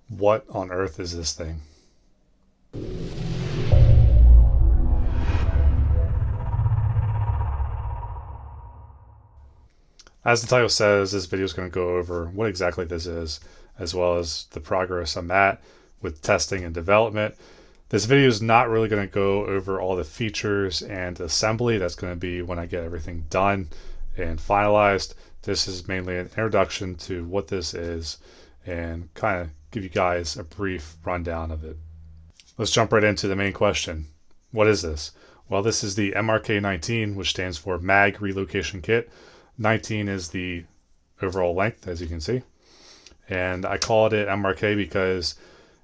What on earth is this thing? As the title says, this video is going to go over what exactly this is, as well as the progress I'm at with testing and development. This video is not really going to go over all the features and assembly. That's going to be when I get everything done and finalized. This is mainly an introduction to what this is and kind of give you guys a brief rundown of it. Let's jump right into the main question. What is this? Well, this is the MRK-19, which stands for Mag Relocation Kit. 19 is the overall length, as you can see. And I called it MRK because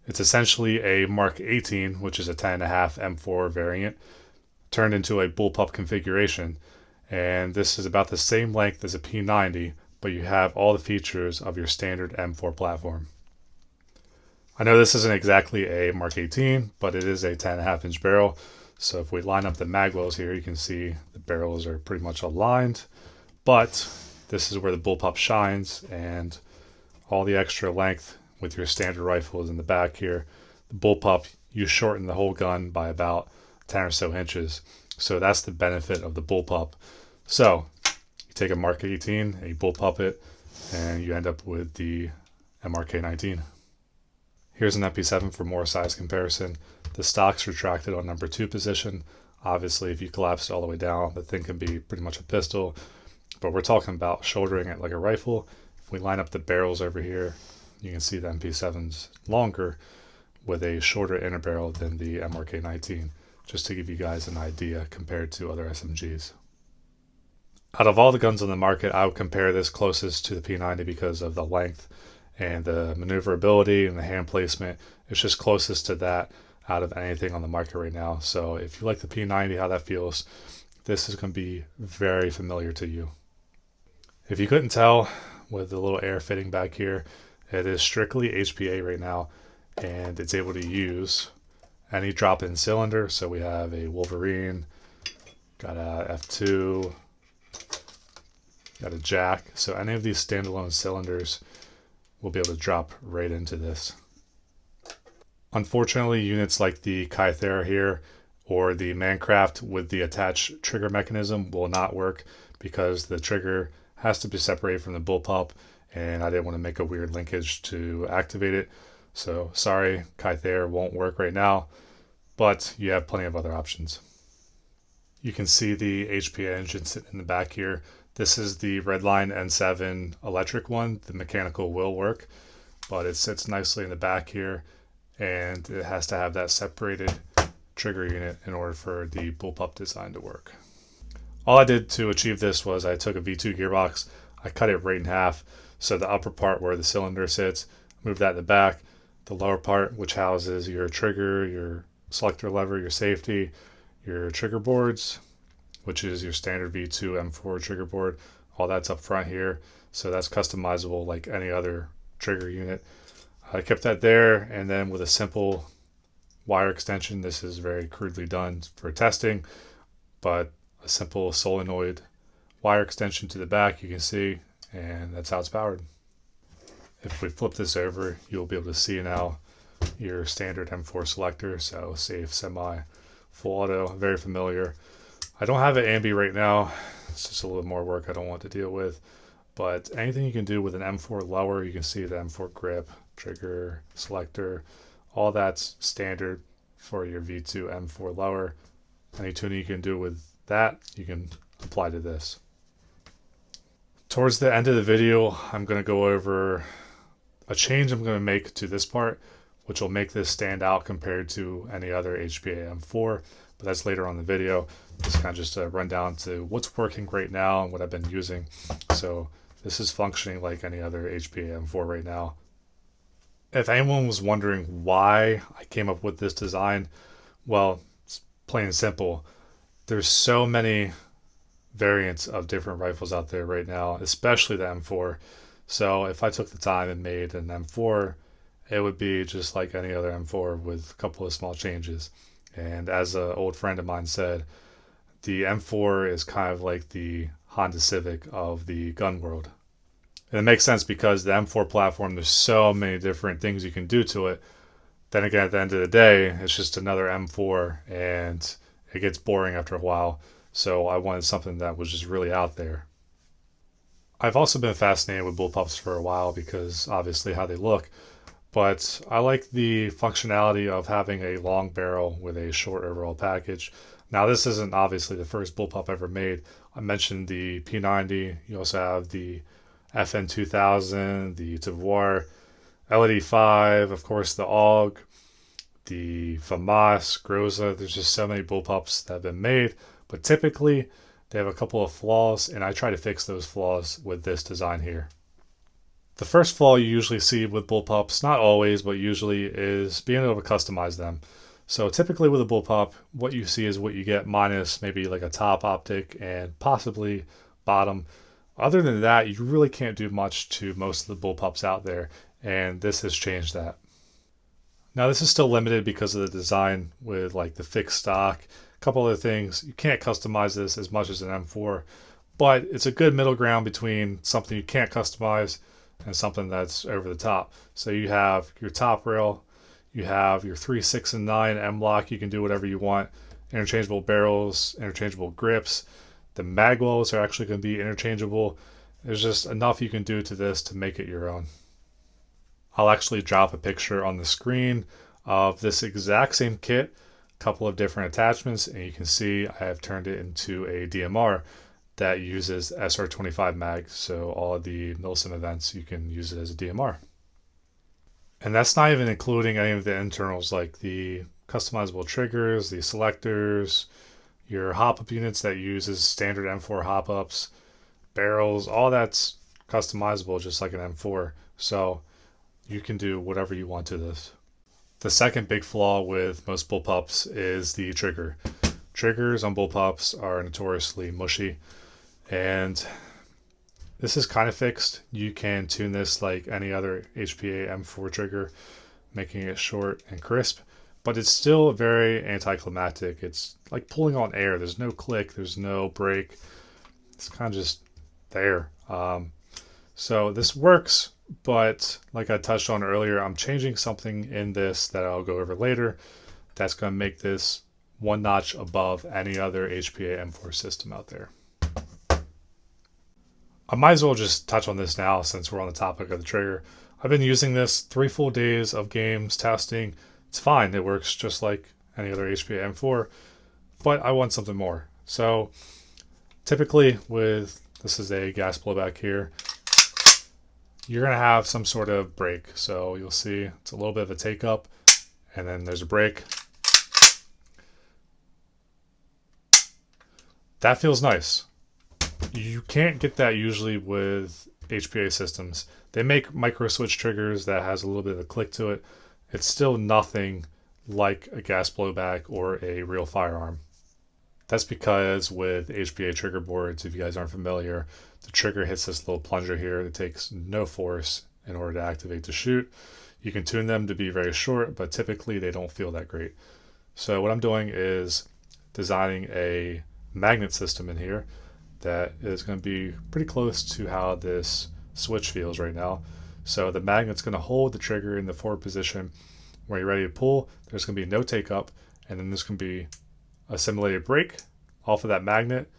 it's essentially a Mark 18, which is a 10.5 M4 variant, turned into a Bullpup configuration. And this is about the same length as a P90, but you have all the features of your standard M4 platform. I know this isn't exactly a Mark 18, but it is a 10.5 inch barrel. So if we line up the mag wells here, you can see the barrels are pretty much aligned. But this is where the Bullpup shines, and all the extra length with your standard rifle is in the back here. The Bullpup, you shorten the whole gun by about 10 or so inches. So that's the benefit of the Bullpup. So you take a Mark 18 and you Bullpup it, and you end up with the MRK-19. Here's an MP7 for more size comparison. The stock's retracted on number 2 position. Obviously, if you collapse it all the way down, the thing can be pretty much a pistol. But we're talking about shouldering it like a rifle. If we line up the barrels over here, you can see the MP7's longer with a shorter inner barrel than the MRK-19, just to give you guys an idea compared to other SMGs. Out of all the guns on the market, I would compare this closest to the P90 because of the length and the maneuverability and the hand placement. It's just closest to that out of anything on the market right now. So if you like the P90, how that feels, this is going to be very familiar to you. If you couldn't tell with the little air fitting back here, it is strictly HPA right now, and it's able to use any drop-in cylinder. So we have a Wolverine, got a F2, got a Jack. So any of these standalone cylinders will be able to drop right into this. Unfortunately, units like the Kythera here or the Mancraft with the attached trigger mechanism will not work because the trigger has to be separated from the Bullpup, and I didn't want to make a weird linkage to activate it. So sorry, Kythera won't work right now, but you have plenty of other options. You can see the HPA engine sitting in the back here. This is the Redline N7 electric one. The mechanical will work, but it sits nicely in the back here, and it has to have that separated trigger unit in order for the Bullpup design to work. All I did to achieve this was I took a V2 gearbox, I cut it right in half, so the upper part where the cylinder sits, moved that in the back, the lower part which houses your trigger, your selector lever, your safety, your trigger boards, which is your standard V2 M4 trigger board, all that's up front here, so that's customizable like any other trigger unit. I kept that there, and then with a simple wire extension, this is very crudely done for testing, but a simple solenoid wire extension to the back, you can see, and that's how it's powered. If we flip this over, you'll be able to see now your standard M4 selector, so safe, semi, full auto, very familiar. I don't have an ambi right now, it's just a little more work I don't want to deal with, but anything you can do with an M4 lower, you can see the M4 grip, trigger, selector, all that's standard for your V2 M4 lower. Any tuning you can do with that, you can apply to this. Towards the end of the video, I'm going to go over a change I'm going to make to this part, which will make this stand out compared to any other HPA M4, but that's later on in the video. It's kind of just a rundown to what's working right now and what I've been using. So this is functioning like any other HPA M4 right now. If anyone was wondering why I came up with this design, well, it's plain and simple. There's so many variants of different rifles out there right now, especially the M4. So if I took the time and made an M4, it would be just like any other M4 with a couple of small changes. And as an old friend of mine said, the M4 is kind of like the Honda Civic of the gun world. And it makes sense because the M4 platform, there's so many different things you can do to it. Then again, at the end of the day, it's just another M4 and it gets boring after a while. So I wanted something that was just really out there. I've also been fascinated with bullpups for a while because obviously how they look, but I like the functionality of having a long barrel with a short overall package. Now, this isn't obviously the first bullpup ever made. I mentioned the P90. You also have the FN2000, the Devoir, LED5, of course, the AUG, the FAMAS, Groza. There's just so many bullpups that have been made, but typically they have a couple of flaws, and I try to fix those flaws with this design here. The first flaw you usually see with bullpups, not always, but usually, is being able to customize them. So typically with a bullpup, what you see is what you get minus maybe like a top optic and possibly bottom. Other than that, you really can't do much to most of the bullpups out there, and this has changed that. Now this is still limited because of the design with like the fixed stock. A couple other things, you can't customize this as much as an M4, but it's a good middle ground between something you can't customize and something that's over the top. So you have your top rail, you have your 3, 6, and 9 M-lock. You can do whatever you want. Interchangeable barrels, interchangeable grips. The mag wells are actually going to be interchangeable. There's just enough you can do to this to make it your own. I'll actually drop a picture on the screen of this exact same kit, a couple of different attachments, and you can see I have turned it into a DMR that uses SR25 mag. So all of the milsim events, you can use it as a DMR. And that's not even including any of the internals like the customizable triggers, the selectors, your hop-up units that uses standard M4 hop-ups, barrels, all that's customizable just like an M4. So you can do whatever you want to this. The second big flaw with most bullpups is the trigger. Triggers on bullpups are notoriously mushy, and this is kind of fixed. You can tune this like any other HPA M4 trigger, making it short and crisp, but it's still very anticlimactic. It's like pulling on air. There's no click, there's no break. It's kind of just there. So this works, but like I touched on earlier, I'm changing something in this that I'll go over later that's going to make this one notch above any other HPA M4 system out there. I might as well just touch on this now since we're on the topic of the trigger. I've been using this 3 full days of games testing. It's fine. It works just like any other HPA M4, but I want something more. So typically with, this is a gas blowback here, you're going to have some sort of break. So you'll see it's a little bit of a take up and then there's a break. That feels nice. You can't get that usually with HPA systems. They make micro switch triggers that has a little bit of a click to it. It's still nothing like a gas blowback or a real firearm. That's because with HPA trigger boards, if you guys aren't familiar, the trigger hits this little plunger here. It takes no force in order to activate the shoot. You can tune them to be very short, but typically they don't feel that great. So what I'm doing is designing a magnet system in here that is going to be pretty close to how this switch feels right now. So the magnet's going to hold the trigger in the forward position. When you're ready to pull, there's going to be no take up, and then there's going to be a simulated break off of that magnet,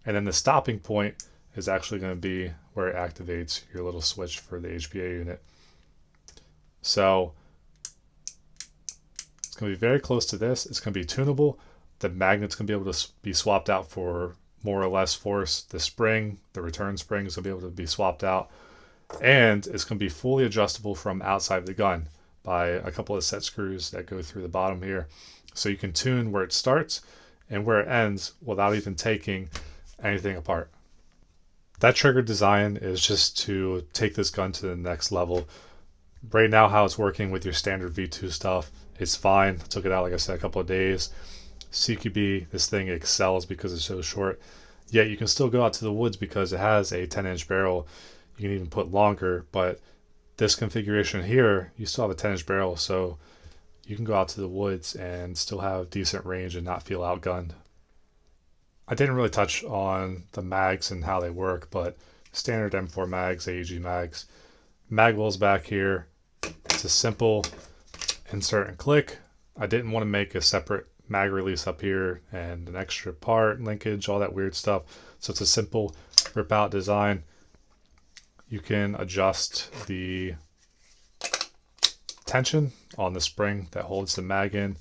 and then the stopping point is actually going to be where it activates your little switch for the HPA unit. So it's going to be very close to this. It's going to be tunable. The magnet's going to be able to be swapped out for more or less force. The spring, the return spring, is going to be able to be swapped out, and it's going to be fully adjustable from outside the gun by a couple of set screws that go through the bottom here. So you can tune where it starts and where it ends without even taking anything apart. That trigger design is just to take this gun to the next level. Right now, how it's working with your standard V2 stuff, it's fine. I took it out, like I said, a couple of days. CQB, this thing excels because it's so short. Yet you can still go out to the woods because it has a 10-inch barrel. You can even put longer, but this configuration here, you still have a 10-inch barrel, so you can go out to the woods and still have decent range and not feel outgunned. I didn't really touch on the mags and how they work, but standard M4 mags, AEG mags. Magwell's back here. It's a simple insert and click. I didn't want to make a separate mag release up here and an extra part, linkage, all that weird stuff. So it's a simple rip out design. You can adjust the tension on the spring that holds the mag in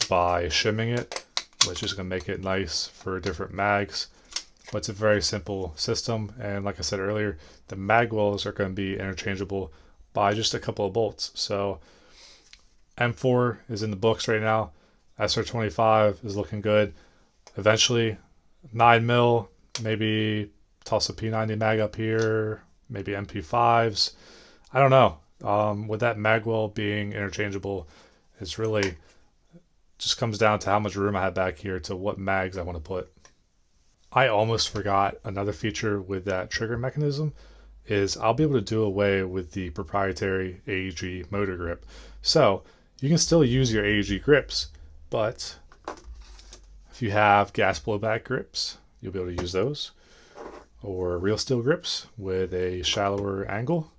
by shimming it, which is going to make it nice for different mags. But it's a very simple system, and like I said earlier, the mag wells are going to be interchangeable by just a couple of bolts. So M4 is in the books right now. SR25 is looking good. Eventually 9mm, maybe toss a P90 mag up here, maybe MP5s. I don't know. With that magwell being interchangeable, it's really just comes down to how much room I have back here to what mags I want to put. I almost forgot another feature with that trigger mechanism is I'll be able to do away with the proprietary AEG motor grip. So you can still use your AEG grips, but if you have gas blowback grips, you'll be able to use those, or real steel grips with a shallower angle.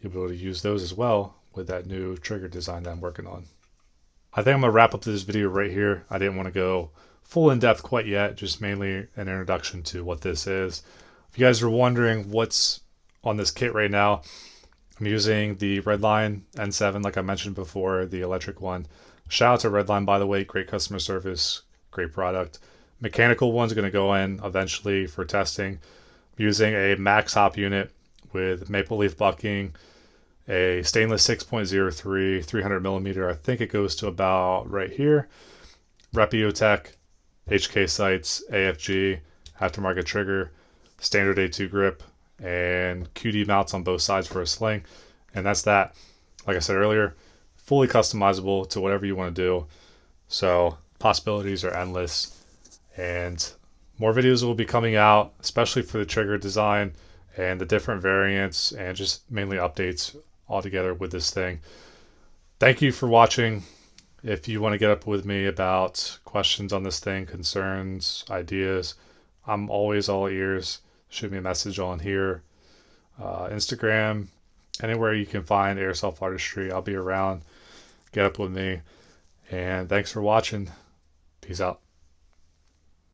You'll be able to use those as well with that new trigger design that I'm working on. I think I'm going to wrap up this video right here. I didn't want to go full in depth quite yet, just mainly an introduction to what this is. If you guys are wondering what's on this kit right now, I'm using the Redline N7 like I mentioned before, the electric one. Shout out to Redline, by the way, great customer service, great product. Mechanical one's going to go in eventually for testing. I'm using a max hop unit with maple leaf bucking, a stainless 6.03 300mm. I think it goes to about right here. Repiotech HK sights, AFG, aftermarket trigger, standard A2 grip, and QD mounts on both sides for a sling. And that's that. Like I said earlier, fully customizable to whatever you want to do. So possibilities are endless. And more videos will be coming out, especially for the trigger design and the different variants and just mainly updates altogether with this thing. Thank you for watching. If you want to get up with me about questions on this thing, concerns, ideas, I'm always all ears. Shoot me a message on here, Instagram, anywhere you can find Airsoft Artistry. I'll be around. Get up with me. And thanks for watching. Peace out.